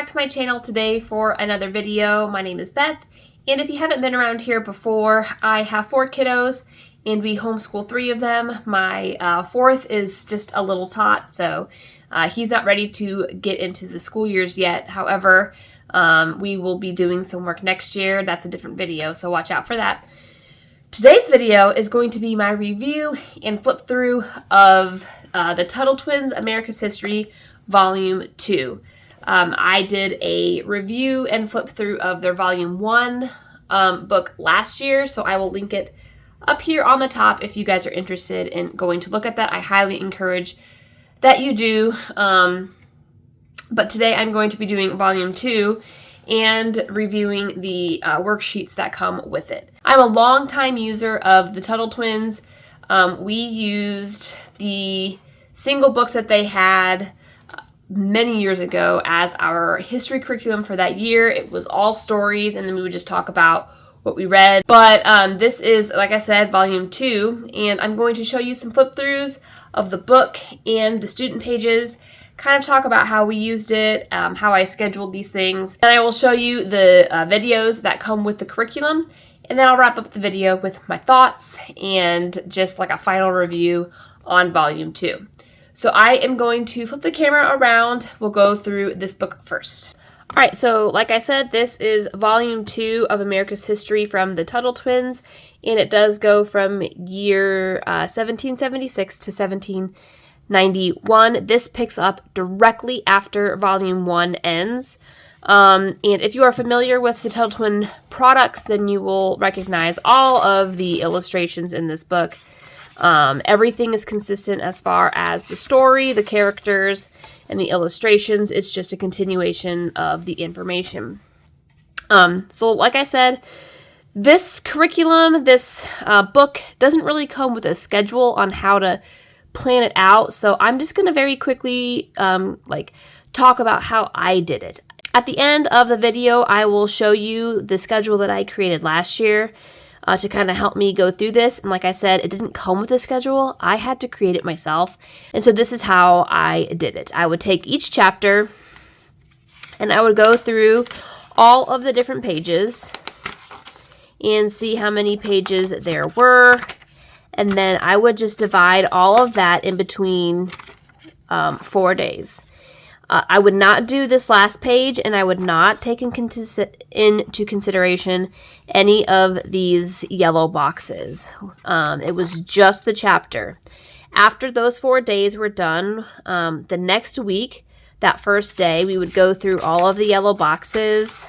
back to my channel today for another video. My name is Beth, and if you haven't been around here before, I have 4 kiddos, and we homeschool 3 of them. My 4th is just a little tot, so he's not ready to get into the school years yet. However, we will be doing some work next year. That's a different video, so watch out for that. Today's video is going to be my review and flip through of the Tuttle Twins, America's History, Volume 2. I did a review and flip through of their Volume 1 book last year, so I will link it up here on the top if you guys are interested in going to look at that. I highly encourage that you do. But today I'm going to be doing Volume 2 and reviewing the worksheets that come with it. I'm a longtime user of the Tuttle Twins. We used the single books that they had many years ago as our history curriculum for that year. It was all stories, and then we would just talk about what we read. But this is, like I said, Volume 2, and I'm going to show you some flip-throughs of the book and the student pages, kind of talk about how we used it, how I scheduled these things. Then I will show you the videos that come with the curriculum, and then I'll wrap up the video with my thoughts and just like a final review on Volume 2. So I am going to flip the camera around. We'll go through this book first. All right, so like I said, this is Volume 2 of America's History from the Tuttle Twins, and it does go from year 1776 to 1791. This picks up directly after Volume 1 ends. And if you are familiar with the Tuttle Twin products, then you will recognize all of the illustrations in this book. Everything is consistent as far as the story, the characters, and the illustrations. It's just a continuation of the information. So like I said, this curriculum, this book doesn't really come with a schedule on how to plan it out. So I'm just going to very quickly talk about how I did it. At the end of the video, I will show you the schedule that I created last year to kind of help me go through this. And like I said, it didn't come with a schedule. I had to create it myself. And so this is how I did it. I would take each chapter and I would go through all of the different pages and see how many pages there were. And then I would just divide all of that in between 4 days. I would not do this last page, and I would not take into consideration any of these yellow boxes. It was just the chapter. After those 4 days were done, the next week, that first day, we would go through all of the yellow boxes.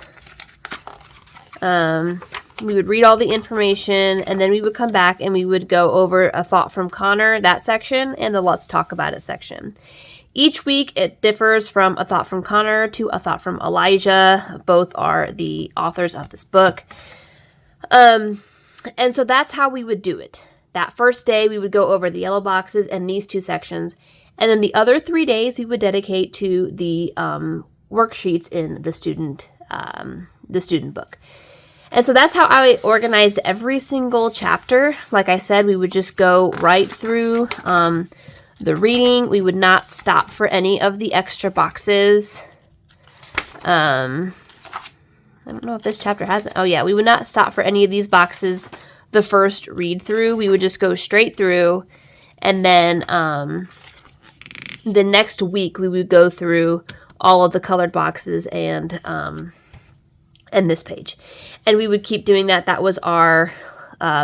We would read all the information, and then we would come back and we would go over a thought from Connor, that section, and the Let's Talk About It section. Each week, it differs from a thought from Connor to a thought from Elijah. Both are the authors of this book. And so that's how we would do it. That first day, we would go over the yellow boxes and these 2 sections. And then the other 3 days, we would dedicate to the worksheets in the student book. And so that's how I organized every single chapter. Like I said, we would just go right through the reading. We would not stop for any of the extra boxes. I don't know if this chapter has it. Oh yeah, we would not stop for any of these boxes the first read through. We would just go straight through, and then the next week we would go through all of the colored boxes and this page. And we would keep doing that. That was our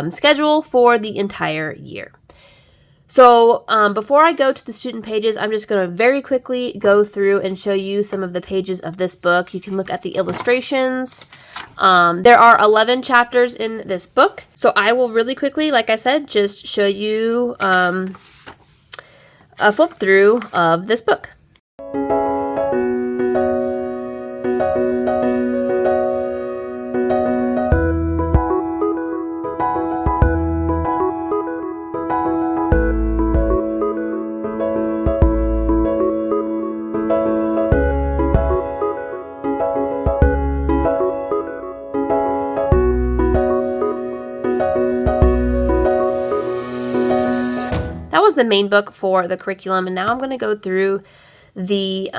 schedule for the entire year. So before I go to the student pages, I'm just going to very quickly go through and show you some of the pages of this book. You can look at the illustrations. There are 11 chapters in this book. So I will really quickly, like I said, just show you a flip through of this book. That was the main book for the curriculum, and now I'm going to go through the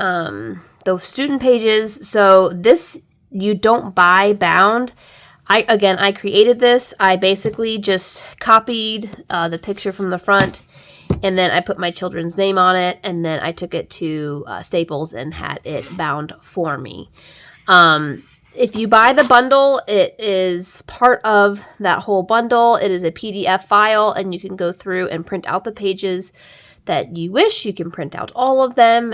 those student pages. So this you don't buy bound. I created this. I basically just copied the picture from the front, and then I put my children's name on it, and then I took it to Staples and had it bound for me. If you buy the bundle, it is part of that whole bundle. It is a PDF file, and you can go through and print out the pages that you wish. You can print out all of them.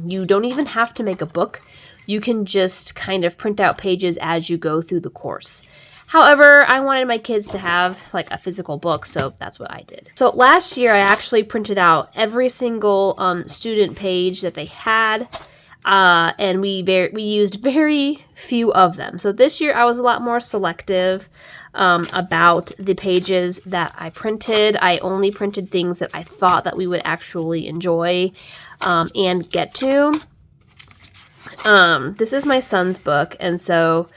You don't even have to make a book. You can just kind of print out pages as you go through the course. However, I wanted my kids to have like a physical book, so that's what I did. So last year, I actually printed out every single student page that they had, and we used very few of them. So this year, I was a lot more selective about the pages that I printed. I only printed things that I thought that we would actually enjoy and get to. This is my son's book, and so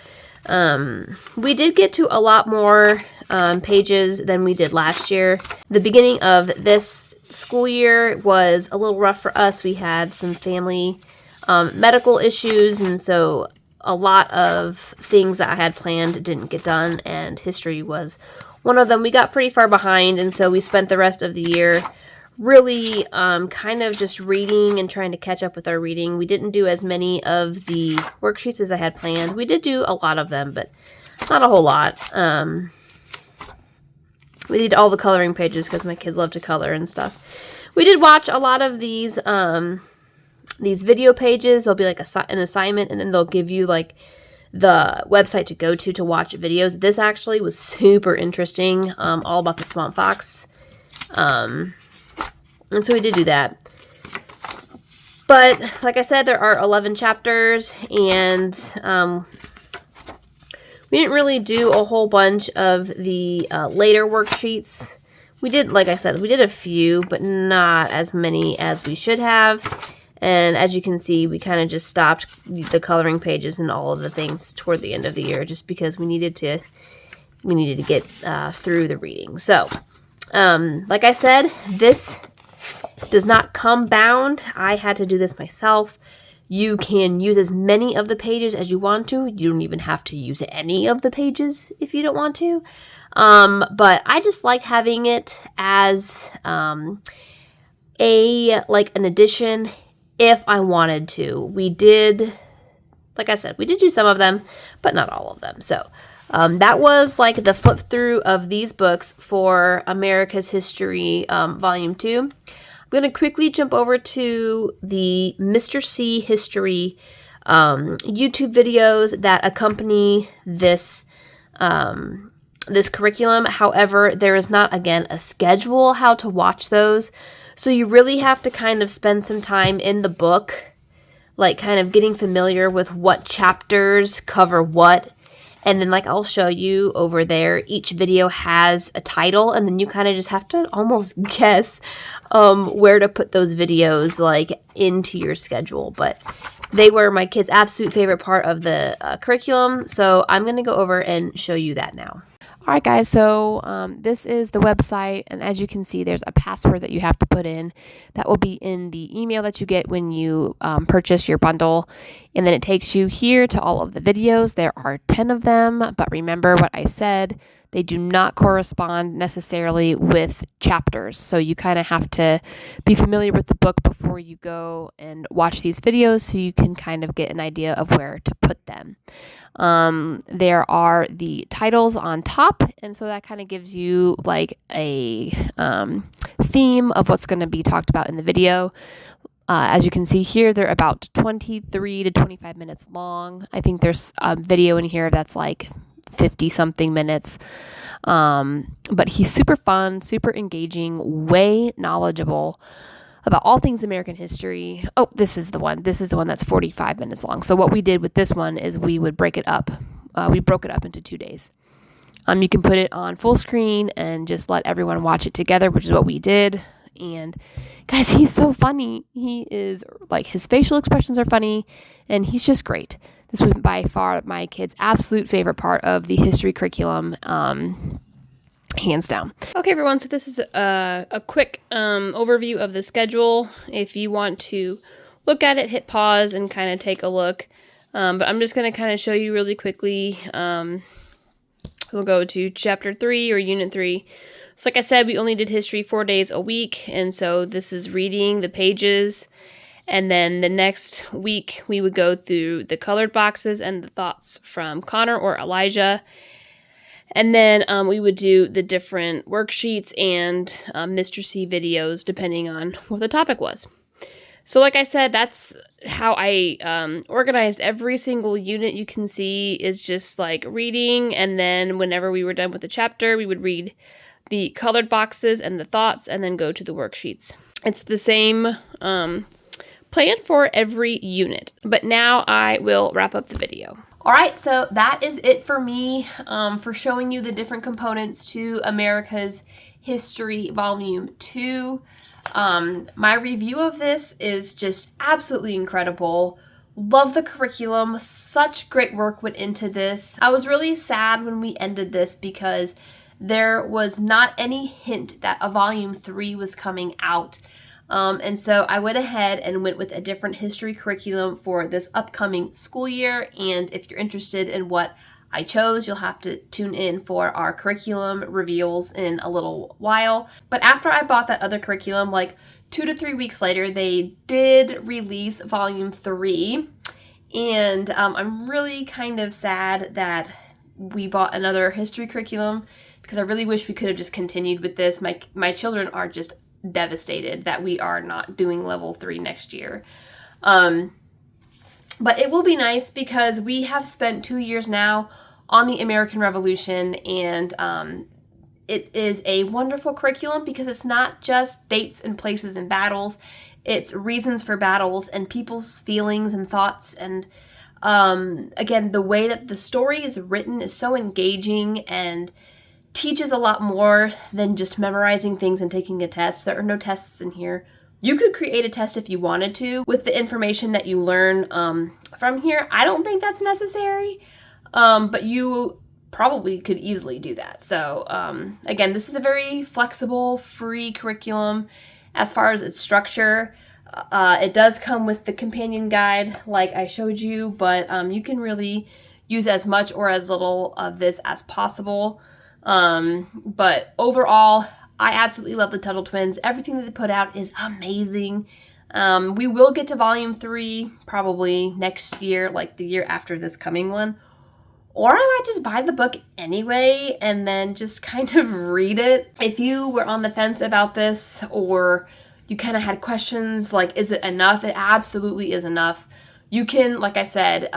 we did get to a lot more pages than we did last year. The beginning of this school year was a little rough for us. We had some family medical issues, and so a lot of things that I had planned didn't get done, and history was one of them. We got pretty far behind, and so we spent the rest of the year really kind of just reading and trying to catch up with our reading. We didn't do as many of the worksheets as I had planned. We did do a lot of them, but not a whole lot. We did all the coloring pages because my kids love to color and stuff. We did watch a lot of these video pages. There'll be like an assignment, and then they'll give you like the website to go to watch videos. This actually was super interesting, all about the swamp fox. And so we did do that. But like I said, there are 11 chapters, and we didn't really do a whole bunch of the later worksheets. We did, like I said, we did a few, but not as many as we should have. And as you can see, we kind of just stopped the coloring pages and all of the things toward the end of the year, just because we needed to get through the reading. So, like I said, this does not come bound. I had to do this myself. You can use as many of the pages as you want to. You don't even have to use any of the pages if you don't want to. But I just like having it as an addition if I wanted to. We did, like I said, we did do some of them, but not all of them. So that was like the flip through of these books for America's History Volume 2. I'm going to quickly jump over to the Mr. C History YouTube videos that accompany this this curriculum. However, there is not, again, a schedule how to watch those. So you really have to kind of spend some time in the book, like kind of getting familiar with what chapters cover what. And then, like, I'll show you over there, each video has a title, and then you kind of just have to almost guess where to put those videos, like, into your schedule. But they were my kids' absolute favorite part of the curriculum, so I'm going to go over and show you that now. All right, guys, so this is the website, and as you can see, there's a password that you have to put in. That will be in the email that you get when you purchase your bundle, and then it takes you here to all of the videos. There are 10 of them, but remember what I said. They do not correspond necessarily with chapters, so you kind of have to be familiar with the book before you go and watch these videos so you can kind of get an idea of where to put them. There are the titles on top, and so that kind of gives you like a theme of what's going to be talked about in the video. As you can see here, they're about 23 to 25 minutes long. I think there's a video in here that's like 50 something minutes. But he's super fun, super engaging, way knowledgeable about all things American history. Oh, this is the one. This is the one that's 45 minutes long. So what we did with this one is we would break it up. We broke it up into 2 days. You can put it on full screen and just let everyone watch it together, which is what we did. And guys, he's so funny. He is like, his facial expressions are funny, and he's just great. This was by far my kids' absolute favorite part of the history curriculum, hands down. Okay, everyone, so this is a quick overview of the schedule. If you want to look at it, hit pause, and kind of take a look. But I'm just going to kind of show you really quickly. We'll go to chapter 3 or unit 3. So like I said, we only did history 4 days a week, and so this is reading the pages. And then the next week, we would go through the colored boxes and the thoughts from Connor or Elijah. And then we would do the different worksheets and Mr. C videos, depending on what the topic was. So like I said, that's how I organized every single unit. You can see is just like reading, and then whenever we were done with the chapter, we would read the colored boxes and the thoughts, and then go to the worksheets. It's the same plan for every unit. But now I will wrap up the video. All right, so that is it for me for showing you the different components to America's History Volume 2. My review of this is just absolutely incredible. Love the curriculum. Such great work went into this. I was really sad when we ended this because there was not any hint that a Volume 3 was coming out. And so I went ahead and went with a different history curriculum for this upcoming school year. And if you're interested in what I chose, you'll have to tune in for our curriculum reveals in a little while. But after I bought that other curriculum, like 2 to 3 weeks later, they did release Volume 3. And I'm really kind of sad that we bought another history curriculum because I really wish we could have just continued with this. My children are just devastated that we are not doing level 3 next year. But it will be nice because we have spent 2 years now on the American Revolution, and it is a wonderful curriculum because it's not just dates and places and battles. It's reasons for battles and people's feelings and thoughts. And again, the way that the story is written is so engaging and teaches a lot more than just memorizing things and taking a test. There are no tests in here. You could create a test if you wanted to with the information that you learn from here. I don't think that's necessary, but you probably could easily do that. So again, this is a very flexible, free curriculum as far as its structure. It does come with the companion guide like I showed you, but you can really use as much or as little of this as possible. But overall, I absolutely love the Tuttle twins. Everything that they put out is amazing. We will get to Volume 3 probably next year, like the year after this coming one. Or I might just buy the book anyway and then just kind of read it. If you were on the fence about this or you kind of had questions like, is it enough? It absolutely is enough. You can, like I said,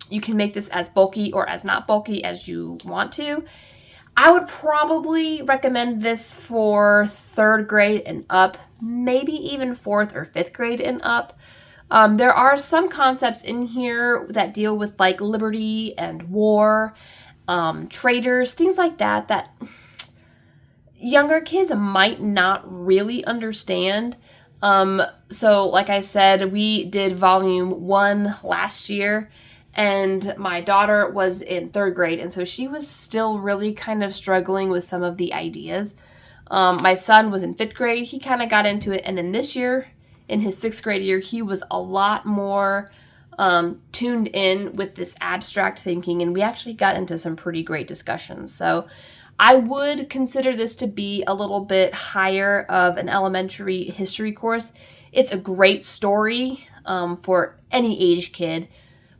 you can make this as bulky or as not bulky as you want to. I would probably recommend this for 3rd grade and up, maybe even 4th or 5th grade and up. There are some concepts in here that deal with like liberty and war, traders, things like that, that younger kids might not really understand. So like I said, we did Volume 1 last year. And my daughter was in 3rd grade, and so she was still really kind of struggling with some of the ideas. My son was in 5th grade. He kind of got into it. And then this year, in his 6th grade year, he was a lot more tuned in with this abstract thinking, and we actually got into some pretty great discussions. So I would consider this to be a little bit higher of an elementary history course. It's a great story for any age kid.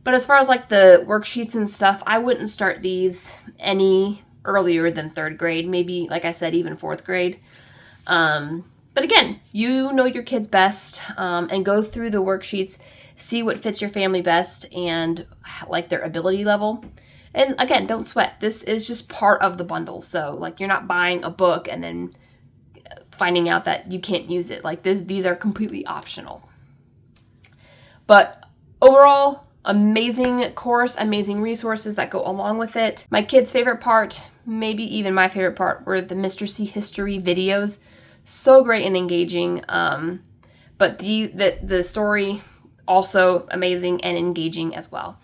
But as far as like the worksheets and stuff, I wouldn't start these any earlier than 3rd grade, maybe, like I said, even 4th grade. But again, you know your kids best, and go through the worksheets, see what fits your family best and like their ability level. And again, don't sweat. This is just part of the bundle. So like you're not buying a book and then finding out that you can't use it. Like these are completely optional. But overall, amazing course, amazing resources that go along with it. My kids' favorite part, maybe even my favorite part, were the Mr. C history videos. So great and engaging. But the story, also amazing and engaging as well.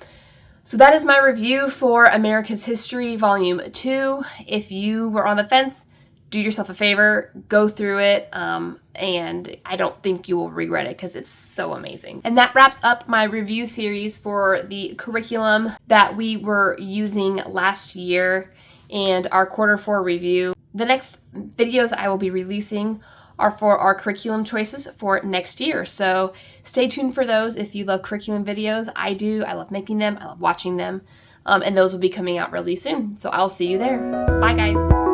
So that is my review for America's History Volume 2. If you were on the fence, do yourself a favor, go through it, and I don't think you will regret it because it's so amazing. And that wraps up my review series for the curriculum that we were using last year and our Q4 review. The next videos I will be releasing are for our curriculum choices for next year. So stay tuned for those if you love curriculum videos. I do. I love making them. I love watching them. And those will be coming out really soon. So I'll see you there. Bye, guys.